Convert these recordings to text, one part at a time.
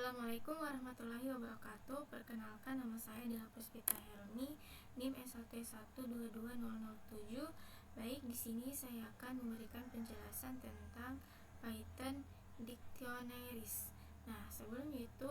Assalamualaikum warahmatullahi wabarakatuh. Perkenalkan, nama saya adalah Puspita Helmi, NIM S1122007. Baik, di sini saya akan memberikan penjelasan tentang Python Dictionaries. Nah, sebelum itu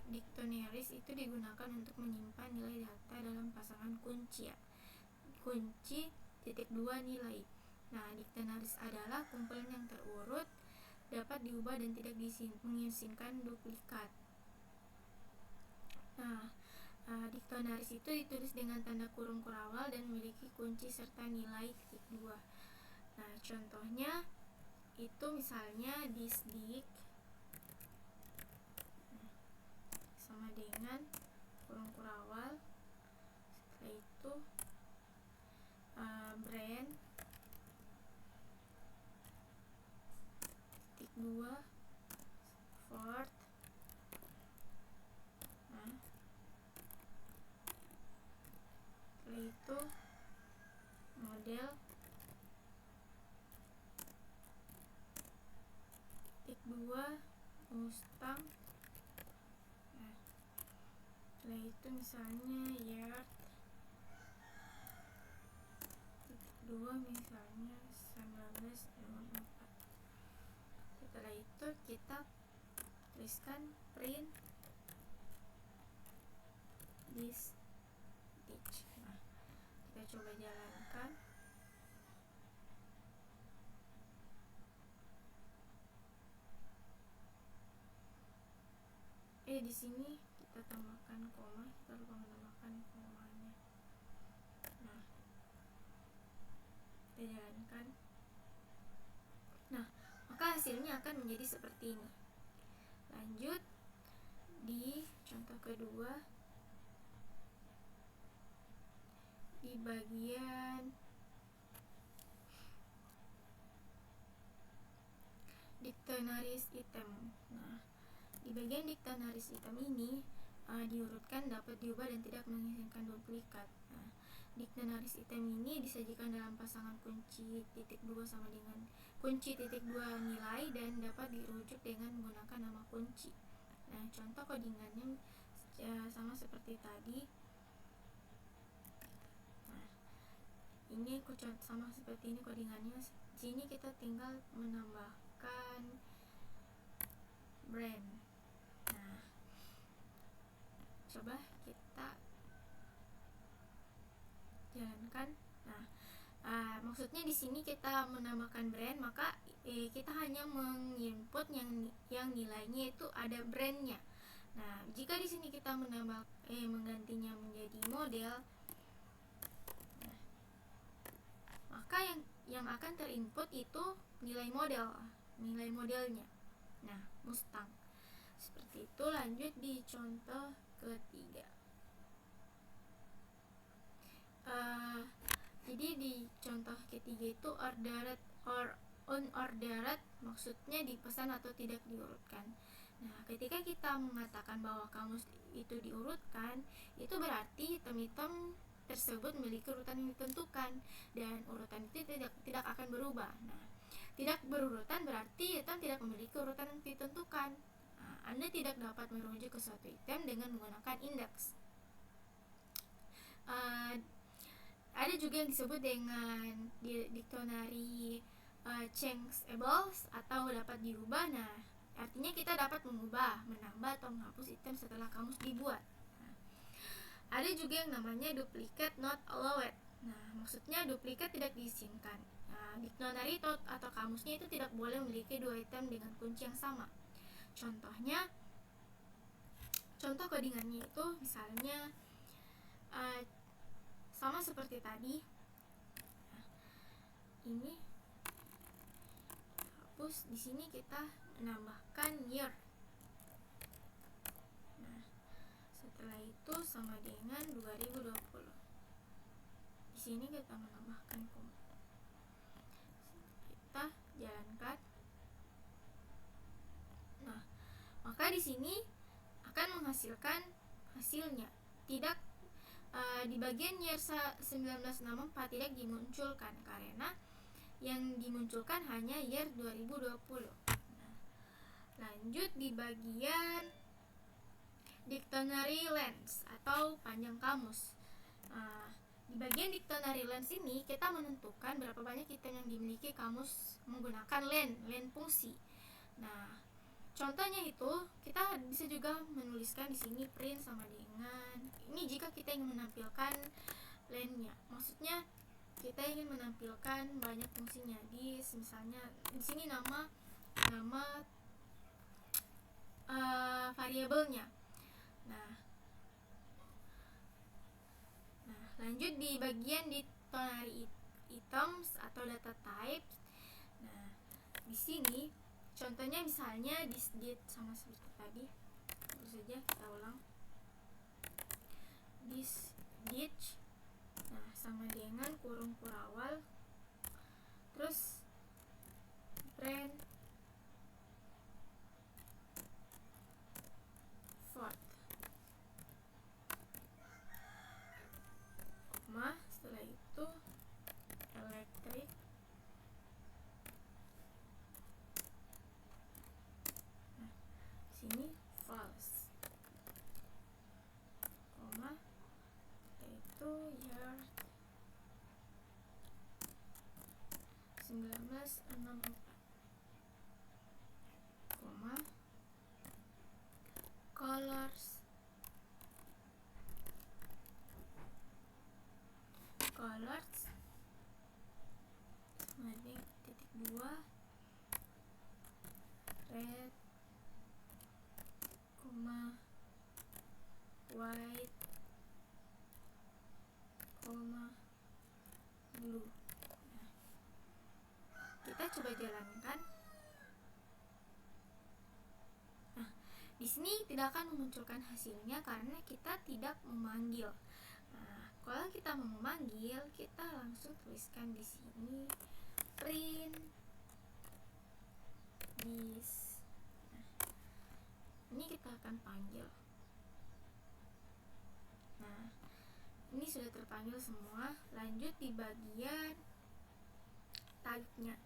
Dictionaries itu digunakan untuk menyimpan nilai data dalam pasangan kunci ya. Kunci titik dua nilai. Nah, Dictionaries adalah kumpulan yang terurut, dapat diubah dan tidak mengizinkan duplikat. Nah, Dictionaries itu ditulis dengan tanda kurung kurawal dan memiliki kunci serta nilai titik dua. Nah, contohnya itu misalnya disdik sama dengan kurung kurawal, setelah itu brand titik dua Ford. Nah, setelah itu model titik dua Mustang. Nah, setelah itu misalnya Yard titik dua misalnya 1954. Setelah itu kita tuliskan print this stitch. Nah, kita coba jalankan. Di sini kita tambahkan koma, kita lupa menambahkan komanya. Nah, kita jalankan. Nah, maka hasilnya akan menjadi seperti ini. Lanjut di contoh kedua, di bagian Dictionaries item. Nah, di bagian Dictionaries item ini diurutkan, dapat diubah dan tidak mengizinkan duplikat. Nah, Dictionaries item ini disajikan dalam pasangan kunci titik dua sama dengan kunci titik dua nilai dan dapat dirujuk dengan menggunakan nama kunci. Nah, contoh codingannya sama seperti tadi. Nah, ini sama seperti ini codingannya. Sini kita tinggal menambahkan brand. Nah, coba kita jalankan. Nah, maksudnya di sini kita menambahkan brand, maka kita hanya menginput yang nilainya itu ada brandnya. Nah, jika di sini kita menggantinya menjadi model, nah, maka yang akan terinput itu nilai modelnya. Nah, Mustang. Seperti itu. Lanjut di contoh ketiga. Jadi di contoh ketiga itu ordered or unordered, maksudnya dipesan atau tidak diurutkan. Nah, ketika kita mengatakan bahwa kamus itu diurutkan, itu berarti item-item tersebut memiliki urutan yang ditentukan dan urutan itu tidak akan berubah. Nah, tidak berurutan berarti item tidak memiliki urutan yang ditentukan. Nah, Anda tidak dapat merujuk ke suatu item dengan menggunakan indeks. Ada juga yang disebut dengan dictionary changeables atau dapat diubah. Nah, artinya kita dapat mengubah, menambah atau menghapus item setelah kamus dibuat. Nah, ada juga yang namanya duplicate not allowed. Nah, maksudnya duplikat tidak diizinkan. Nah, dictionary atau kamusnya itu tidak boleh memiliki dua item dengan kunci yang sama. Contoh codingannya itu misalnya sama seperti tadi. Nah, ini hapus. Di sini kita menambahkan year. Nah, setelah itu sama dengan 2020. Di sini kita menambahkan koma. Kita jalankan. Nah, maka di sini akan menghasilkan hasilnya. Tidak di bagian year 1964 tidak dimunculkan karena yang dimunculkan hanya year 2020. Nah, lanjut di bagian dictionary length atau panjang kamus. Nah, di bagian dictionary length ini kita menentukan berapa banyak item yang dimiliki kamus menggunakan len fungsi. Nah, contohnya itu kita bisa juga menuliskan di sini print sama dengan ini jika kita ingin menampilkan len-nya. Maksudnya kita ingin menampilkan banyak fungsinya. Misalnya di sini nama variabelnya. Nah, lanjut di bagian dictionary items atau data types. Nah, di sini contohnya misalnya this sama seperti tadi. Terus saja kita ulang. This nah sama dengan kurung kurawal. Terus brand Ford, setelah itu electric, nah sini false, itu year 1964, colors titik 2 red, white, blue. Nah, kita coba jalankan. Nah, di sini tidak akan memunculkan hasilnya karena kita tidak memanggil. Nah, kalau kita mau memanggil, kita langsung tuliskan di sini print this. Nah, ini kita akan panggil. Nah, ini sudah terpanggil semua. Lanjut di bagian type-nya.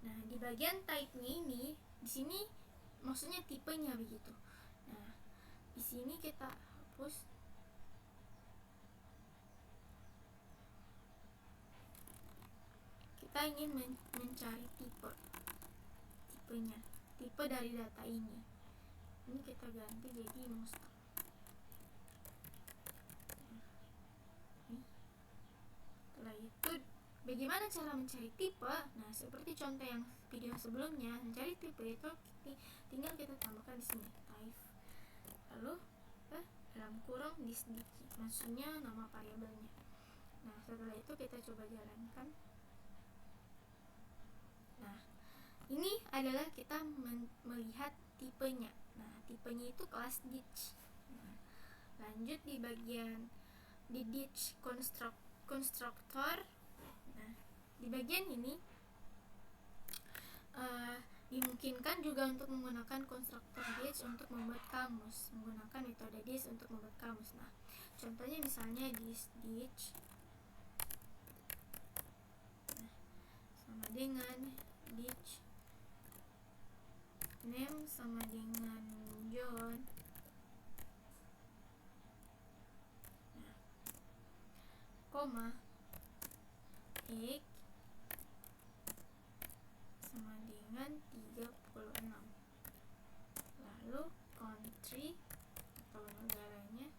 Nah, di bagian type-nya ini, di sini maksudnya tipenya begitu. Nah, di sini kita hapus. Kita ingin mencari tipenya, tipe dari data ini. Ini kita ganti jadi monster. Setelah itu, bagaimana cara mencari tipe? Nah, seperti contoh yang video sebelumnya, mencari tipe itu tinggal kita tambahkan di sini type, lalu dalam kurung this, maksudnya nama variabelnya. Nah, setelah itu kita coba jalankan. Nah, ini adalah kita melihat tipenya. Nah, tipenya itu kelas ditch. Nah, lanjut di bagian di ditch constructor. Nah, di bagian ini dimungkinkan juga untuk menggunakan konstruktor ditch untuk membuat kamus, menggunakan metode ditch untuk membuat kamus. Nah, contohnya misalnya this ditch, nah, sama dengan ditch name sama dengan John. Nah, koma X sama dengan 36. Lalu country atau negaranya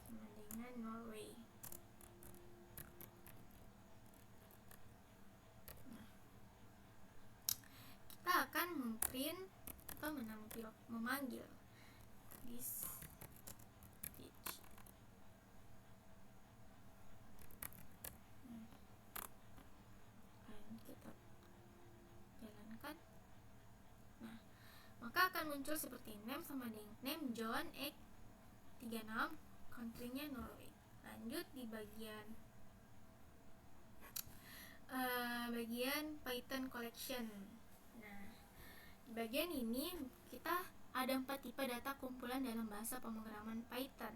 sama dengan Norway. Nah, kita akan memprint atau memanggil this ditch. Kita jalankan. Nah, maka akan muncul seperti name sama dengan name John X 36, country-nya Norway. Lanjut di bagian Python collection. Nah, di bagian ini kita ada 4 tipe data kumpulan dalam bahasa pemrograman Python.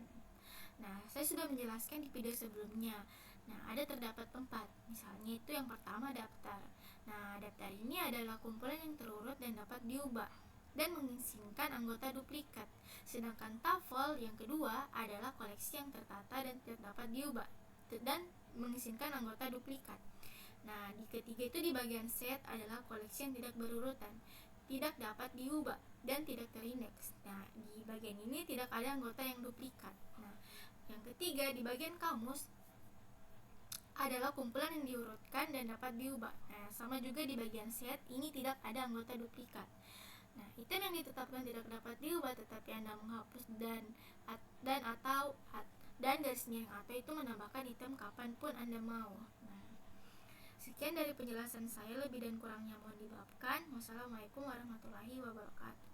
Nah, saya sudah menjelaskan di video sebelumnya. Nah, ada terdapat 4. Misalnya itu yang pertama daftar. Nah, daftar ini adalah kumpulan yang terurut dan dapat diubah. dan mengizinkan anggota duplikat. Sedangkan tuple yang kedua adalah koleksi yang tertata dan tidak dapat diubah dan mengizinkan anggota duplikat. Nah, di ketiga itu di bagian set adalah koleksi yang tidak berurutan, tidak dapat diubah dan tidak terindeks. Nah, di bagian ini tidak ada anggota yang duplikat. Nah, yang ketiga di bagian kamus adalah kumpulan yang diurutkan dan dapat diubah. Nah, sama juga di bagian set ini tidak ada anggota duplikat. Nah, item yang ditetapkan tidak dapat diubah tetapi Anda menghapus dan garis miring atau itu menambahkan item kapanpun Anda mau. Nah, sekian dari penjelasan saya, lebih dan kurangnya mohon dimaafkan. Wassalamualaikum warahmatullahi wabarakatuh.